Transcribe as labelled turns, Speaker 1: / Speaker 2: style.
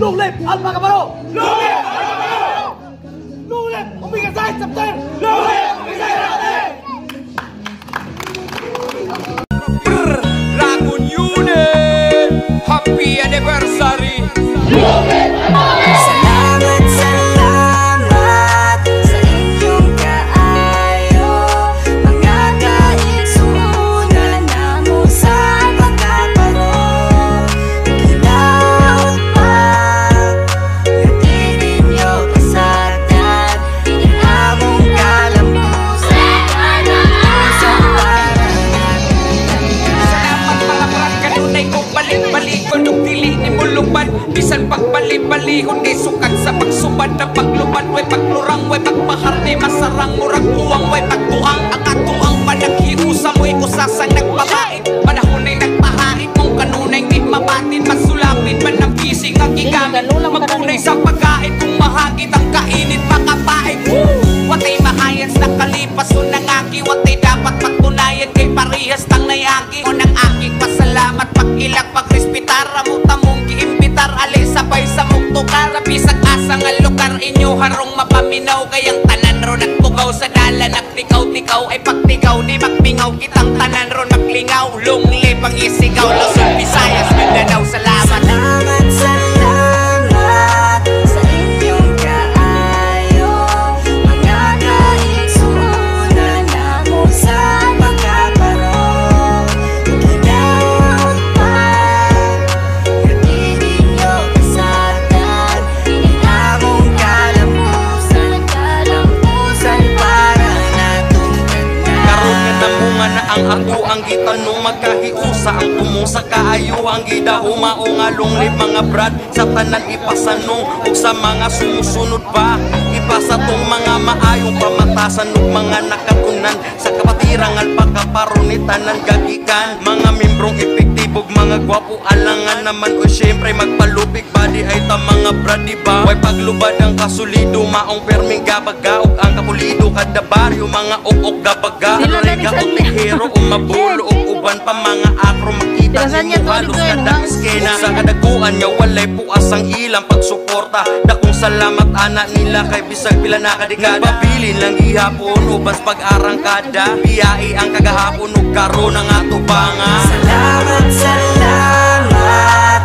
Speaker 1: Long live Alpha Kaparo! Long live Alpha Kaparo! Long live Omega Psi Chapter! Long live Omega Psi Chapter!
Speaker 2: Dragon Unit! Happy anniversary!
Speaker 1: Long live Alpha!
Speaker 3: Salamat, salamat sa inyong kaayo, mga kaigsunan namo sa pagkaparo. Ginaot pa, gatinin nyo kasagdan, inamong kalambusan, kalambusan para natin.
Speaker 2: Salamat mga brad, kanunay ko balik-balik ko nung dili ni muluban. Bisan pagbalik-balikon kay sukat sa pagsubad na paglubad. Way paglurang, way pagpahar ni masarang murag uwang, way pagtuang. Ang atuang panaghiusang, way kusasang nagpabait. Panahon ay nagpahait mong kanunay di mabatin. Masulapit man ang bising ang gigamit. Magtunay sa pagkait kung mahagit ang kainit makapait. Watay mahayas na kalipas o nangaki. Watay dapat pagtunayan kay parehas tang nayaki. O nang aking pasalamat pag-ilak pag-respitar. Ramuta mong giimbitar alay sabay sa mong tukar. Bisag asa nga lugar inyo harong mapaminaw. Kayang tanan ron nagtugaw sa dala. Nagtikaw-tikaw ay pagtikaw di magmingaw. Kitang tanan ron maglingaw. Lunglip ang isigaw. Luzon, Visayas, Mindanao. Salamat.
Speaker 3: Salamat, salamat sa inyong kaayo, mga kaigsunan namo sa pagkaparo. Ginaot pa, gatinin nyo kasagdan, inamong kalambusan, kalambusan para natong ganda.
Speaker 4: Karon nga namunga na ang ako ang gitanong magkahiusa ang tumusa kaayo ang gidahuma o nga lunglib mga brad sa tanan ipasanong ug sa mga sumusunod ba ipasa tong mga maayong pamatasan ug mga nakatunan sa kapatirang alpakaparon ni tanan gagikan mga membrong epektibog mga gwapo alangan naman o syempre magpalupik body ay ta mga brad diba way paglubad ang kasulido maong perming gabaga ug ang kapulido kada baryo mga ok gabaga rega o tihero o mabulo o uban pa mga akro makita nyo halos kada iskena sa kadaguan nya walay puas ang ilang pagsuporta dakong salamat anak nila kay bisag pila na kadikada pabilin lang gihapon ubas pag-arangkada biyai ang kagahapon ug karon ang atubanga.
Speaker 3: Salamat, salamat